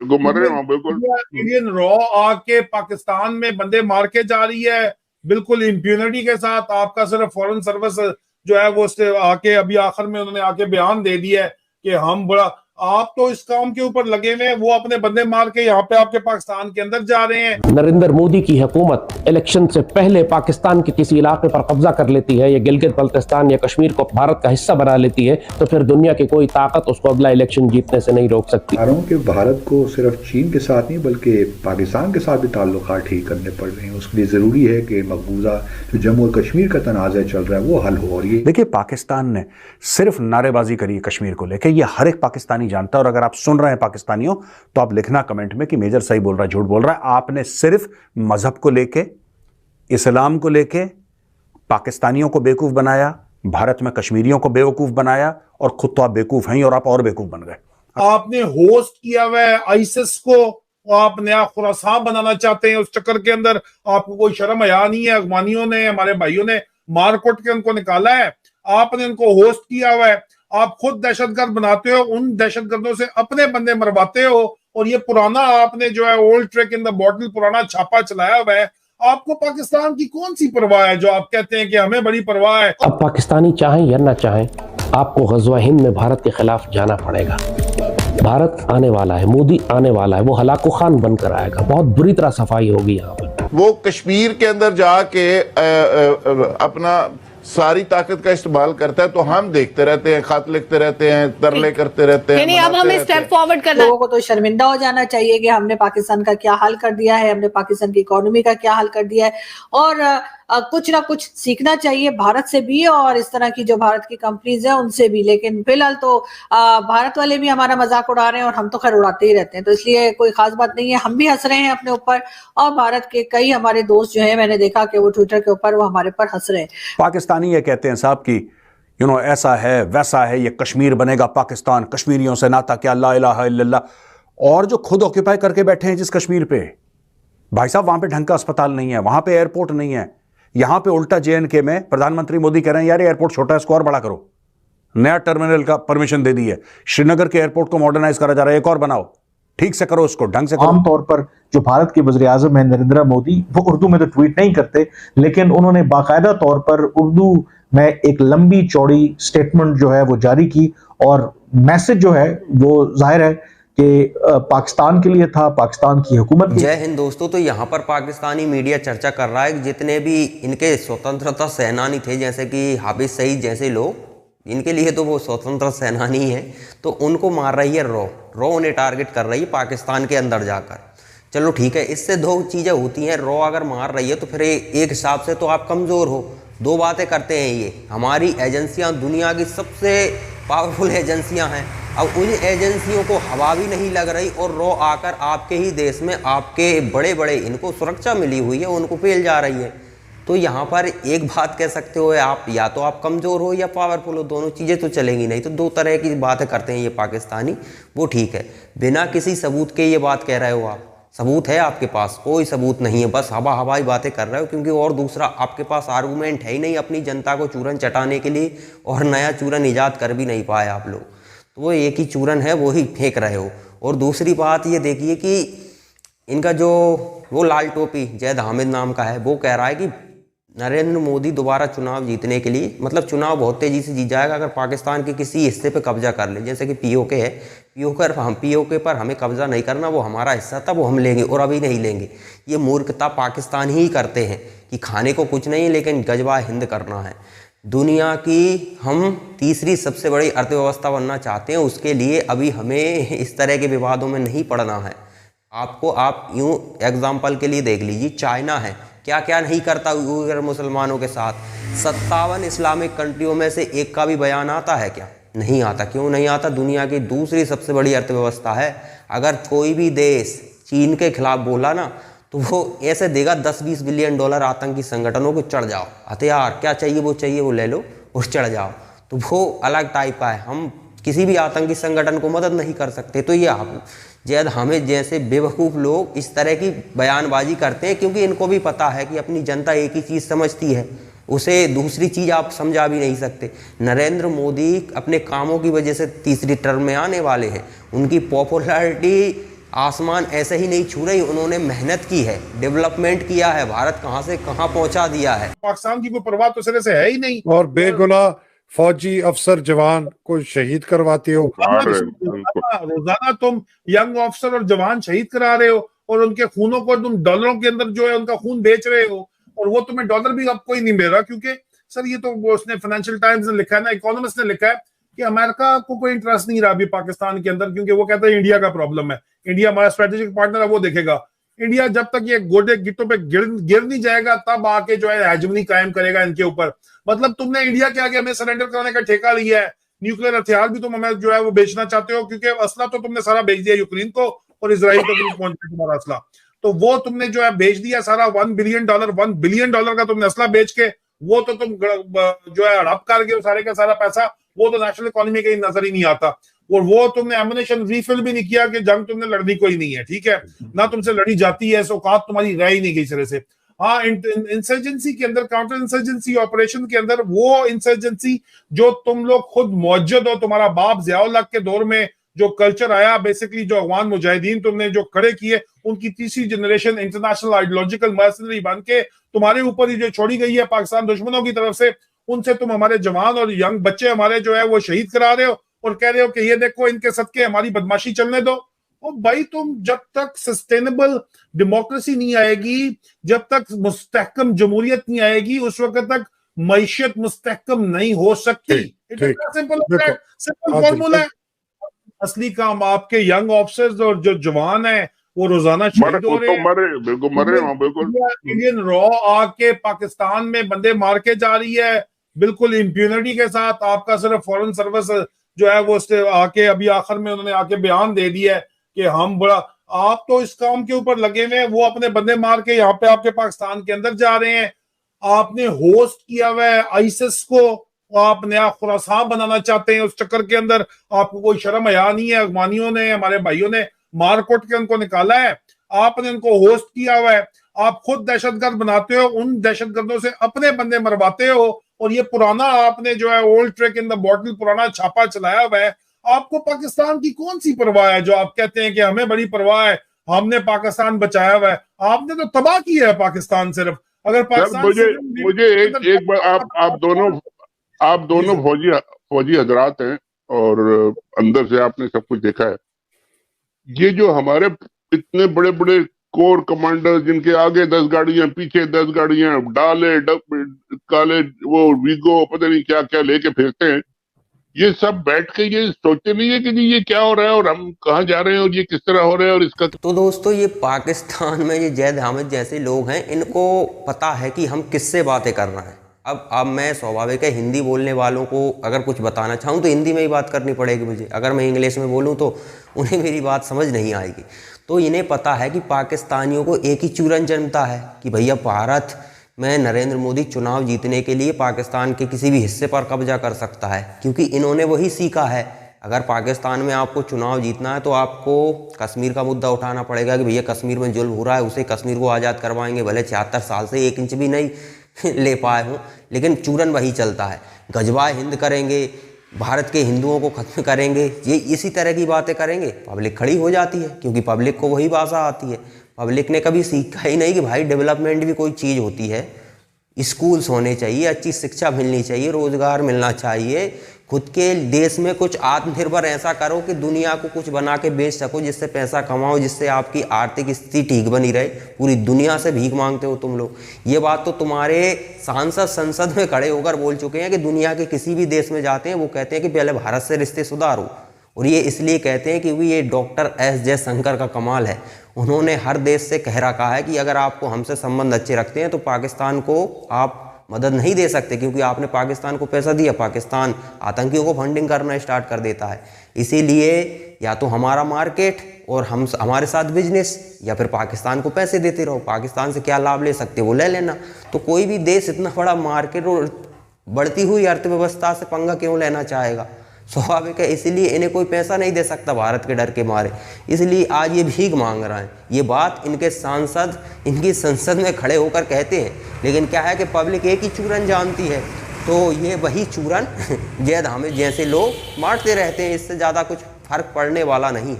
बिल्कुल मर रहे हैं बिल्कुल। इंडियन रॉ आके पाकिस्तान में बंदे मार के जा रही है बिल्कुल इम्प्यूनिटी के साथ। आपका सिर्फ फॉरेन सर्विस जो है वो आके अभी आखिर में उन्होंने आके बयान दे दिया है कि हम बड़ा, आप तो इस काम के ऊपर लगे हुए हैं, वो अपने बंदे मार के यहाँ पे आपके पाकिस्तान के अंदर जा रहे हैं। नरेंद्र मोदी की हुकूमत इलेक्शन से पहले पाकिस्तान के किसी इलाके पर कब्जा कर लेती है, या गिलगित बल्तिस्तान या कश्मीर को भारत का हिस्सा बना लेती है, तो फिर दुनिया की कोई ताकत उसको अगला इलेक्शन जीतने से नहीं रोक सकती। कि भारत को सिर्फ चीन के साथ नहीं बल्कि पाकिस्तान के साथ भी ताल्लुकात ठीक करने पड़ रहे हैं। उसके लिए जरूरी है कि मकबूजा जो जम्मू और कश्मीर का तनाज़ा चल रहा है वो हल हो। और ये देखिए, पाकिस्तान ने सिर्फ नारेबाजी करी है कश्मीर को लेकर, ये हर एक पाकिस्तानी जानता है। और अगर आप सुन रहे हैं पाकिस्तानियों, तो आप लिखना कमेंट में कि मेजर सही बोल रहा है झूठ बोल रहा है। आपने सिर्फ मजहब को लेके, इस्लाम को लेके पाकिस्तानियों को बेवकूफ बनाया, भारत में कश्मीरियों को बेवकूफ बनाया, और खुद तो आप बेवकूफ हैं और आप और बेवकूफ बन गए। आपने होस्ट किया हुआ है आईसिस को, आप नया खुरासान बनाना चाहते हैं। उस चक्कर के अंदर आपको कोई शर्म हया नहीं है। अफगानियों ने, हमारे भाइयों ने मार कुट के उनको निकाला है, आपने उनको होस्ट किया हुआ है। आप खुद दहशतगर्द बनाते हो, उन दहशतगर्दों से अपने बंदे मरवाते हो। और ये पुराना आपने जो है old trick in the bottle, पुराना छापा चलाया हुआ है। आपको पाकिस्तान की कौन सी परवाह है जो आप कहते हैं कि हमें बड़ी परवाह है? अब पाकिस्तानी चाहें या ना चाहें, आपको गज़वा हिंद में भारत के खिलाफ जाना पड़ेगा। भारत आने वाला है, मोदी आने वाला है, वो हलाको खान बनकर आएगा। बहुत बुरी तरह सफाई होगी यहाँ पर। वो कश्मीर के अंदर जाके अपना सारी ताकत का इस्तेमाल करता है, तो हम देखते रहते हैं, खत लिखते रहते हैं, तरले करते रहते हैं। नहीं, अब हमें स्टेप फॉरवर्ड करना। लोगों को तो शर्मिंदा हो जाना चाहिए कि हमने पाकिस्तान का क्या हाल कर दिया है, हमने पाकिस्तान की इकोनॉमी का क्या हाल कर दिया है। और कुछ ना कुछ सीखना चाहिए भारत से भी, और इस तरह की जो भारत की कंपनीज हैं उनसे भी। लेकिन फिलहाल तो भारत वाले भी हमारा मजाक उड़ा रहे हैं, और हम तो खैर उड़ाते ही रहते हैं, तो इसलिए कोई खास बात नहीं है। हम भी हंस रहे हैं अपने ऊपर, और भारत के कई हमारे दोस्त जो है, मैंने देखा कि वो ट्विटर के ऊपर वो हमारे पर हंस रहे हैं। पाकिस्तानी ये कहते हैं साहब कि ऐसा है वैसा है, ये कश्मीर बनेगा पाकिस्तान, कश्मीरियों से नाता क्या, ला इलाहा इल्लल्लाह। और जो खुद ऑक्यूपाई करके बैठे हैं जिस कश्मीर पे, भाई साहब वहां पे ढंग का अस्पताल नहीं है, वहां पे एयरपोर्ट नहीं है। यहां पे उल्टा JNK में प्रधानमंत्री मोदी कह रहे हैं यार एयरपोर्ट छोटा है, इसको और बड़ा करो, नया टर्मिनल का परमिशन दे दी है। श्रीनगर के एयरपोर्ट को मॉडर्नाइज करा जा रहा है, एक और बनाओ, ठीक से करो, उसको ढंग से करो। आमतौर पर जो भारत के वज़ीर आज़म है नरेंद्र मोदी, वो उर्दू में तो ट्वीट नहीं करते, लेकिन उन्होंने बाकायदा तौर पर उर्दू में एक लंबी चौड़ी स्टेटमेंट जो है वो जारी की, और मैसेज जो है वो जाहिर है कि पाकिस्तान के लिए था, पाकिस्तान की हुकूमत। जय हिंद दोस्तों। तो यहाँ पर पाकिस्तानी मीडिया चर्चा कर रहा है कि जितने भी इनके स्वतंत्रता सेनानी थे, जैसे कि हाफिज सईद जैसे लोग, इनके लिए तो वो स्वतंत्रता सेनानी है, तो उनको मार रही है रॉ उन्हें टारगेट कर रही है पाकिस्तान के अंदर जाकर। चलो ठीक है, इससे दो चीज़ें होती हैं। रॉ अगर मार रही है तो फिर एक हिसाब से तो आप कमज़ोर हो। दो बातें करते हैं ये, हमारी एजेंसियां दुनिया की सबसे पावरफुल एजेंसियां हैं। अब उन एजेंसियों को हवा भी नहीं लग रही, और रॉ आकर आपके ही देश में आपके बड़े बड़े इनको सुरक्षा मिली हुई है, उनको पेल जा रही है। तो यहाँ पर एक बात कह सकते हो, आप या तो आप कमज़ोर हो या पावरफुल हो, दोनों चीज़ें तो चलेंगी नहीं। तो दो तरह की बातें करते हैं ये पाकिस्तानी, वो ठीक है। बिना किसी सबूत के ये बात कह रहे हो आप, सबूत है आपके पास? कोई सबूत नहीं है, बस हवाई बातें कर रहे हो, क्योंकि और दूसरा आपके पास आर्गूमेंट है ही नहीं अपनी जनता को चूरन चटाने के लिए, और नया चूरन ईजाद कर भी नहीं पाए आप लोग। तो वो एक ही चूरन है, वो ही फेंक रहे हो। और दूसरी बात ये देखिए कि इनका जो वो लाल टोपी जैद हामिद नाम का है, वो कह रहा है कि नरेंद्र मोदी दोबारा चुनाव जीतने के लिए, मतलब चुनाव बहुत तेज़ी से जीत जाएगा अगर पाकिस्तान के किसी हिस्से पे कब्जा कर ले। जैसे कि POK है, POK पर हमें कब्जा नहीं करना, वो हमारा हिस्सा था, वो हम लेंगे और अभी नहीं लेंगे। ये मूर्खता पाकिस्तान ही करते हैं कि खाने को कुछ नहीं लेकिन गजवा हिंद करना है। दुनिया की हम तीसरी सबसे बड़ी अर्थव्यवस्था बनना चाहते हैं, उसके लिए अभी हमें इस तरह के विवादों में नहीं पड़ना है। आप यूँ एग्जाम्पल के लिए देख लीजिए, चाइना है, क्या क्या नहीं करता उइगर मुसलमानों के साथ। 57 इस्लामिक कंट्रियों में से एक का भी बयान आता है क्या? नहीं आता। क्यों नहीं आता? दुनिया की दूसरी सबसे बड़ी अर्थव्यवस्था है। अगर कोई भी देश चीन के खिलाफ बोला ना, तो वो ऐसे देगा 10-20 बिलियन डॉलर आतंकी संगठनों को, चढ़ जाओ हथियार, क्या चाहिए वो ले लो और चढ़ जाओ। तो वो अलग टाइप का है, हम किसी भी आतंकी संगठन को मदद नहीं कर सकते। तो ये आप जैद हामिद जैसे बेवकूफ़ लोग इस तरह की बयानबाजी करते हैं, क्योंकि इनको भी पता है कि अपनी जनता एक ही चीज़ समझती है, उसे दूसरी चीज़ आप समझा भी नहीं सकते। नरेंद्र मोदी अपने कामों की वजह से तीसरी टर्म में आने वाले हैं, उनकी पॉपुलैरिटी आसमान ऐसे ही नहीं छू रही, उन्होंने मेहनत की है, डेवलपमेंट किया है, भारत कहाँ से कहाँ पहुंचा दिया है। पाकिस्तान की कोई परवाह तो सिरे से है ही नहीं। और बेगुनाह फौजी अफसर जवान को शहीद करवाते हो। रोजाना तुम यंग ऑफिसर और जवान शहीद करा रहे हो और उनके खूनों को तुम डॉलरों के अंदर जो है उनका खून बेच रहे हो, और वो तुम्हें डॉलर भी अब कोई नहीं मिल रहा, क्योंकि सर ये तो वो उसने फाइनेंशियल टाइम्स ने लिखा है ना, इकोनॉमिस्ट ने लिखा है कि अमेरिका को कोई इंटरेस्ट नहीं रहा अभी पाकिस्तान के अंदर, क्योंकि वो कहता है इंडिया का प्रॉब्लम है, इंडिया हमारा स्ट्रेटेजिक पार्टनर है, वो देखेगा। इंडिया जब तक ये गोडे गिट्टों पे गिर नहीं जाएगा तब आके जो है हेजमनी कायम करेगा इनके ऊपर। मतलब तुमने इंडिया के आगे हमें सरेंडर कराने का ठेका लिया है, न्यूक्लियर हथियार भी तुम हमें जो है वो बेचना चाहते हो, क्योंकि असला तो तुमने सारा बेच दिया यूक्रेन को और इसराइल तक भी पहुंच गया तुम्हारा असला, तो वो तुमने जो है बेच दिया सारा। $1 बिलियन का तुमने असला बेच के वो तो तुम जो है हड़प कर गए सारे का सारा पैसा, वो तो नेशनल इकोनॉमी के नजर ही नहीं आता। और वो तुमने एमुनेशन रिफिल भी नहीं किया कि जंग तुमने लड़नी कोई नहीं है, ठीक है ना, तुमसे लड़ी जाती है, औकात तुम्हारी रह ही नहीं गई सिरे से। हाँ, इंसर्जेंसी के अंदर, काउंटर इंसर्जेंसी ऑपरेशन के अंदर वो इंसर्जेंसी जो तुम लोग खुद मौजूद हो, तुम्हारा बाप ज़ियाउल हक के दौर में जो कल्चर आया, बेसिकली जो अफगान मुजाहिदीन तुमने जो खड़े किए, उनकी तीसरी जनरेशन इंटरनेशनल आइडियोलॉजिकल मर्सनरी बन के तुम्हारे ऊपर ही जो छोड़ी गई है पाकिस्तान दुश्मनों की तरफ से, उनसे तुम हमारे जवान और यंग बच्चे हमारे जो है वो शहीद करा रहे हो और कह रहे हो कि ये देखो इनके सदके हमारी बदमाशी चलने दो। और भाई तुम जब तक सस्टेनेबल डेमोक्रेसी नहीं आएगी, जब तक मुस्तहकम जमहूरियत नहीं आएगी, उस वक्त तक मईशत मुस्तहकम नहीं हो सकती। सिंपल फॉर्मूला है। असली काम आपके यंग ऑफिसर्स और जो जवान है वो रोजाना शहीद हो रहे हैं। इंडियन रॉ आके पाकिस्तान में बंदे मार के जा रही है बिल्कुल इम्प्यूनिटी के साथ। आपका सिर्फ फॉरेन सर्विस जो है वो आके अभी आखिर में उन्होंने आके बयान दे दिया है कि हम बड़ा, आप तो इस काम के ऊपर लगे हुए हैं, वो अपने बंदे मार के यहाँ पे आपके पाकिस्तान के अंदर जा रहे हैं। आपने होस्ट किया हुआ है आईसिस को, आप नया खुरासान बनाना चाहते हैं, उस चक्कर के अंदर आपको कोई शर्म हया नहीं है। अफगानियों ने, हमारे भाइयों ने मार कुट के उनको निकाला है, आपने उनको होस्ट किया हुआ है। आप खुद दहशतगर्द बनाते हो, उन दहशतगर्दों से अपने बंदे मरवाते हो, और ये पुराना आपने जो है old trick in the bottle पुराना छापा चलाया हुआ है। आपको पाकिस्तान की कौन सी परवाह है जो आप कहते हैं कि हमें बड़ी परवाह है, हमने पाकिस्तान बचाया हुआ है? आपने तो तबाह किया है पाकिस्तान सिर्फ। अगर पाकिस्तान मुझे एक बार आप दोनों फौजी हजरात हैं और अंदर से आपने सब कुछ देखा है। ये जो हमारे इतने बड़े बड़े कोर कमांडर जिनके आगे 10 गाड़ियां पीछे 10 गाड़ियां डाले काले वो वीगो पता नहीं क्या क्या लेके फिरते हैं, ये सब बैठ के ये सोचते नहीं है कि जी ये क्या हो रहा है और हम कहाँ जा रहे हैं और ये किस तरह हो रहा है और इसका। तो दोस्तों, ये पाकिस्तान में ये जैद हामिद जैसे लोग हैं, इनको पता है कि हम किससे बातें कर रहे हैं। अब मैं स्वाभाविक है हिंदी बोलने वालों को अगर कुछ बताना चाहूँ तो हिंदी में ही बात करनी पड़ेगी मुझे। अगर मैं इंग्लिश में बोलूँ तो उन्हें मेरी बात समझ नहीं आएगी। तो इन्हें पता है कि पाकिस्तानियों को एक ही चूरन जमता है कि भैया भारत में नरेंद्र मोदी चुनाव जीतने के लिए पाकिस्तान के किसी भी हिस्से पर कब्जा कर सकता है, क्योंकि इन्होंने वही सीखा है। अगर पाकिस्तान में आपको चुनाव जीतना है तो आपको कश्मीर का मुद्दा उठाना पड़ेगा कि भैया कश्मीर में जुल्म हो रहा है, उसे कश्मीर को आज़ाद करवाएंगे। भले 76 साल से 1 इंच भी नहीं ले पाए हूँ, लेकिन चूरन वही चलता है। गजवाए हिंद करेंगे, भारत के हिंदुओं को खत्म करेंगे, ये इसी तरह की बातें करेंगे। पब्लिक खड़ी हो जाती है, क्योंकि पब्लिक को वही भाषा आती है। पब्लिक ने कभी सीखा ही नहीं कि भाई डेवलपमेंट भी कोई चीज़ होती है। स्कूल्स होने चाहिए, अच्छी शिक्षा मिलनी चाहिए, रोजगार मिलना चाहिए। खुद के देश में कुछ आत्मनिर्भर ऐसा करो कि दुनिया को कुछ बना के बेच सको, जिससे पैसा कमाओ, जिससे आपकी आर्थिक स्थिति ठीक बनी रहे। पूरी दुनिया से भीख मांगते हो तुम लोग। ये बात तो तुम्हारे सांसद संसद में खड़े होकर बोल चुके हैं कि दुनिया के किसी भी देश में जाते हैं वो कहते हैं कि पहले भारत से रिश्ते सुधारो। और ये इसलिए कहते हैं क्योंकि ये डॉक्टर एस जयशंकर का कमाल है। उन्होंने हर देश से कह रखा है कि अगर आपको हमसे संबंध अच्छे रखते हैं तो पाकिस्तान को आप मदद नहीं दे सकते, क्योंकि आपने पाकिस्तान को पैसा दिया, पाकिस्तान आतंकियों को फंडिंग करना स्टार्ट कर देता है। इसीलिए या तो हमारा मार्केट और हमारे साथ बिजनेस, या फिर पाकिस्तान को पैसे देते रहो। पाकिस्तान से क्या लाभ ले सकते वो ले लेना। तो कोई भी देश इतना बड़ा मार्केट और बढ़ती हुई अर्थव्यवस्था से पंगा क्यों लेना चाहेगा? स्वाभाविक है, इसीलिए इन्हें कोई पैसा नहीं दे सकता भारत के डर के मारे। इसलिए आज ये भीख मांग रहे हैं। ये बात इनके सांसद इनकी संसद में खड़े होकर कहते हैं, लेकिन क्या है कि पब्लिक एक ही चूरन जानती है। तो ये वही चूरन जैद हामिद जैसे लोग बांटते रहते हैं। इससे ज़्यादा कुछ फर्क पड़ने वाला नहीं है।